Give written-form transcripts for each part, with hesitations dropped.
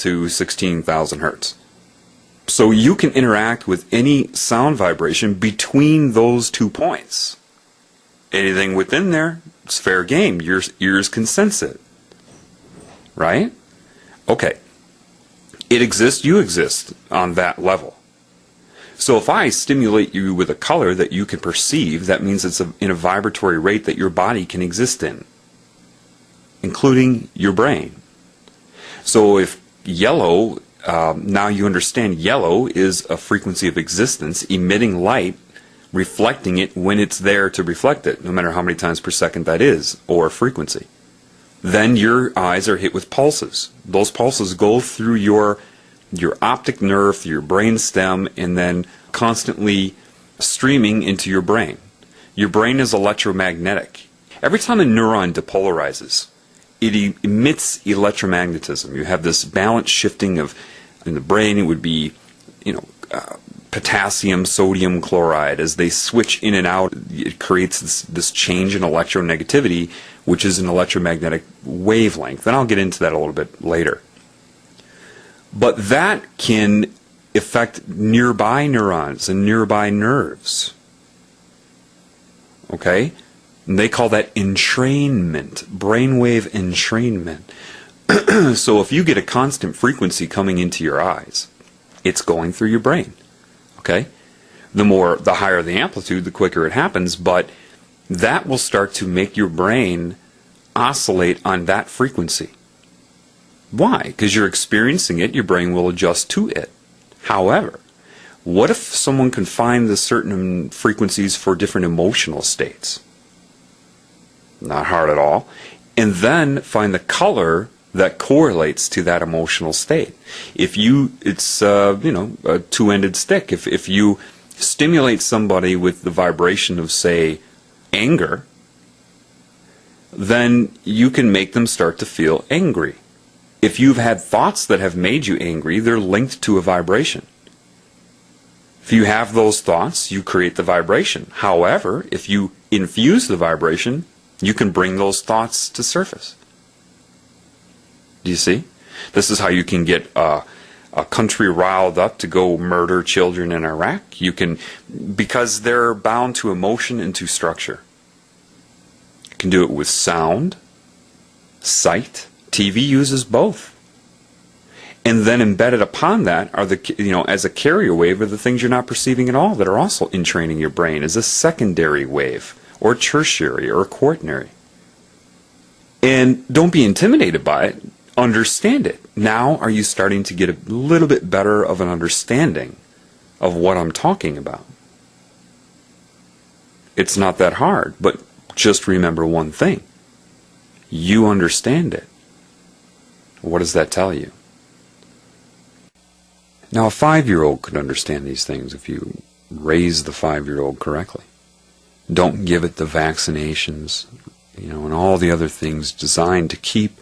to 16,000 hertz. So you can interact with any sound vibration between those 2 points. Anything within there, it's fair game. Your ears can sense it. Right? Okay. It exists, you exist on that level. So if I stimulate you with a color that you can perceive, that means it's in a vibratory rate that your body can exist in, including your brain. So if yellow, now you understand yellow is a frequency of existence, emitting light, reflecting it when it's there to reflect it, no matter how many times per second that is, or frequency. Then your eyes are hit with pulses. Those pulses go through your optic nerve, through your brain stem, and then constantly streaming into your brain. Your brain is electromagnetic. Every time a neuron depolarizes, it emits electromagnetism. You have this balance shifting of, in the brain, it would be, potassium, sodium chloride. As they switch in and out, it creates this change in electronegativity, which is an electromagnetic wavelength. And I'll get into that a little bit later. But that can affect nearby neurons and nearby nerves. Okay? And they call that entrainment, brainwave entrainment. So if you get a constant frequency coming into your eyes, it's going through your brain. Okay? The higher the amplitude, the quicker it happens, but that will start to make your brain oscillate on that frequency. Why? Because you're experiencing it, your brain will adjust to it. However, what if someone can find the certain frequencies for different emotional states? Not hard at all. And then find the color that correlates to that emotional state. It's a two-ended stick. If you stimulate somebody with the vibration of, say, anger, then you can make them start to feel angry. If you've had thoughts that have made you angry, they're linked to a vibration. If you have those thoughts, you create the vibration. However, if you infuse the vibration, you can bring those thoughts to surface. Do you see? This is how you can get a country riled up to go murder children in Iraq. You can, because they're bound to emotion and to structure. You can do it with sound, sight. TV uses both. And then embedded upon that are as a carrier wave are the things you're not perceiving at all that are also entraining your brain as a secondary wave, or tertiary, or quaternary. And don't be intimidated by it. Understand it. Now are you starting to get a little bit better of an understanding of what I'm talking about? It's not that hard, but just remember one thing. You understand it. What does that tell you? Now, a 5-year-old could understand these things if you raise the 5-year-old correctly. Don't give it the vaccinations, and all the other things designed to keep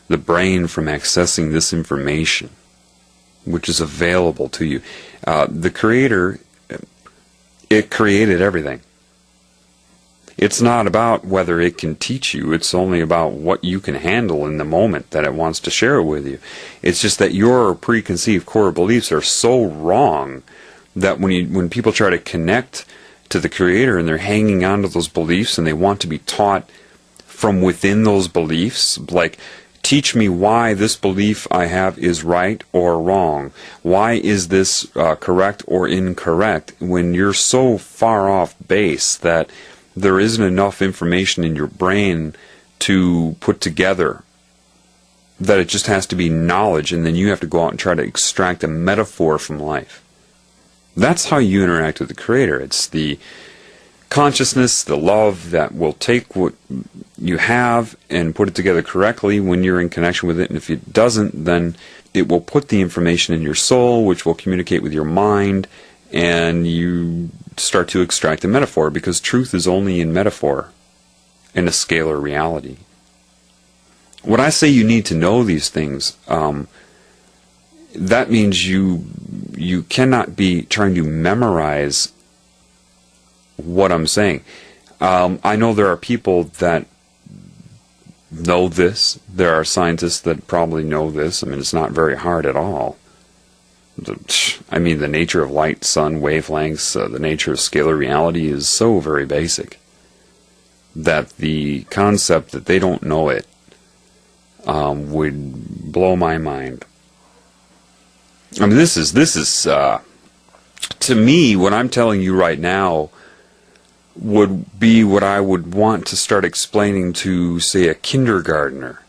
the brain from accessing this information, which is available to you. The Creator, it created everything. It's not about whether it can teach you. It's only about what you can handle in the moment that it wants to share with you. It's just that your preconceived core beliefs are so wrong that when people try to connect to the Creator and they're hanging on to those beliefs and they want to be taught from within those beliefs, like, teach me why this belief I have is right or wrong. Why is this correct or incorrect? When you're so far off base that there isn't enough information in your brain to put together, that it just has to be knowledge, and then you have to go out and try to extract a metaphor from life. That's how you interact with the Creator. It's the consciousness, the love that will take what you have and put it together correctly when you're in connection with it. And if it doesn't, then it will put the information in your soul, which will communicate with your mind, and you start to extract a metaphor, because truth is only in metaphor, in a scalar reality. When I say you need to know these things, that means you cannot be trying to memorize what I'm saying. I know there are people that know this. There are scientists that probably know this. I mean, it's not very hard at all. The nature of light, sun, wavelengths, the nature of scalar reality is so very basic that the concept that they don't know it would blow my mind. I mean, this is to me, what I'm telling you right now would be what I would want to start explaining to, say, a kindergartner.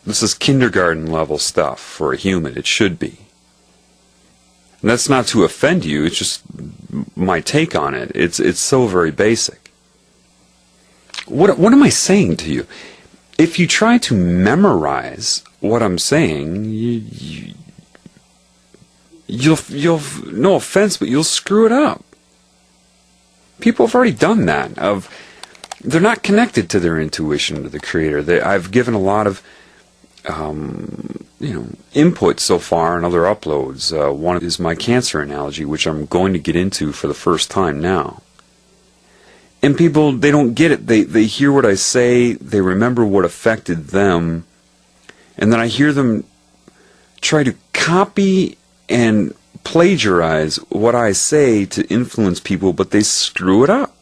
This is kindergarten level stuff for a human. It should be. And that's not to offend you. It's just my take on it. It's so very basic. What am I saying to you? If you try to memorize what I'm saying, you'll no offense, but you'll screw it up. People have already done that. They're not connected to their intuition, to the Creator. I've given a lot of input so far in other uploads. One is my cancer analogy, which I'm going to get into for the first time now. And people, they don't get it. They hear what I say, they remember what affected them, and then I hear them try to copy and plagiarize what I say to influence people, but they screw it up.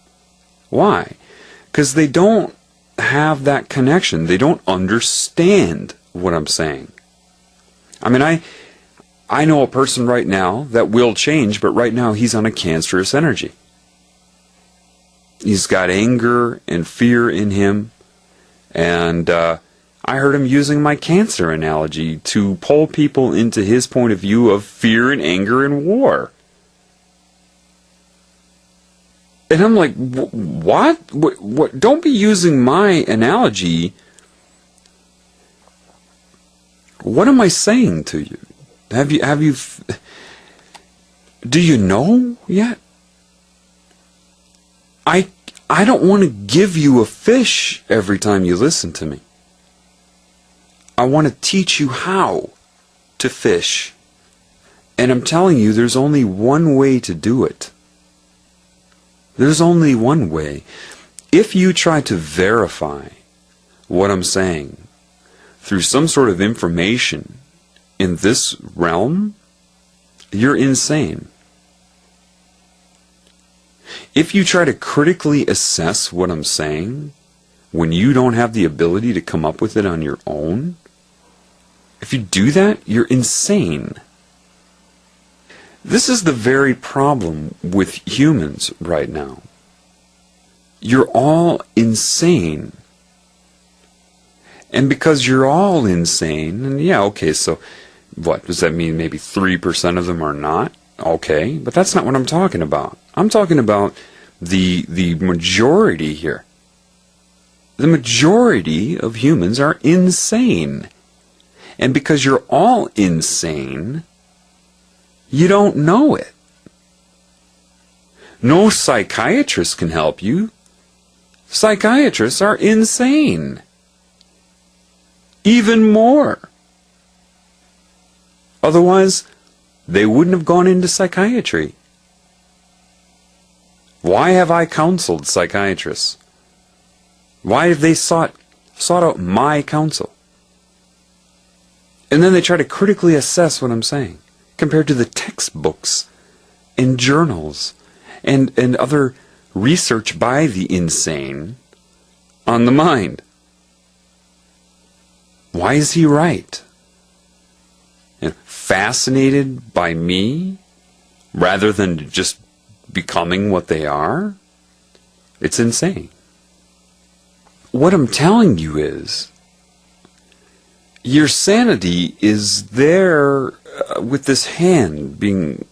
Why? Because they don't have that connection. They don't understand what I'm saying. I mean, I know a person right now that will change, but right now he's on a cancerous energy. He's got anger and fear in him, and I heard him using my cancer analogy to pull people into his point of view of fear and anger and war. And I'm like, what? What? Don't be using my analogy. What am I saying to you? Do you know yet? I don't want to give you a fish every time you listen to me. I want to teach you how to fish. And I'm telling you, there's only one way to do it. There's only one way. If you try to verify what I'm saying through some sort of information in this realm, you're insane. If you try to critically assess what I'm saying when you don't have the ability to come up with it on your own, if you do that, you're insane. This is the very problem with humans right now. You're all insane. And because you're all insane, and yeah, okay, so what? Does that mean maybe 3% of them are not? Okay, but that's not what I'm talking about. I'm talking about the majority here. The majority of humans are insane. And because you're all insane, you don't know it. No psychiatrist can help you. Psychiatrists are insane. Even more. Otherwise, they wouldn't have gone into psychiatry. Why have I counseled psychiatrists? Why have they sought out my counsel? And then they try to critically assess what I'm saying, compared to the textbooks and journals and other research by the insane on the mind. Why is he right? Fascinated by me rather than just becoming what they are? It's insane. What I'm telling you is, your sanity is there with this hand being...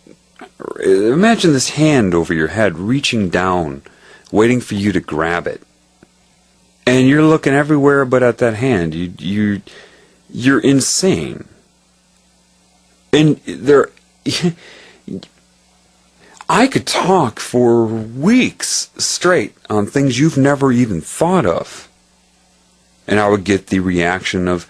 Imagine this hand over your head reaching down, waiting for you to grab it. And you're looking everywhere but at that hand. You're insane. And I could talk for weeks straight on things you've never even thought of. And I would get the reaction of,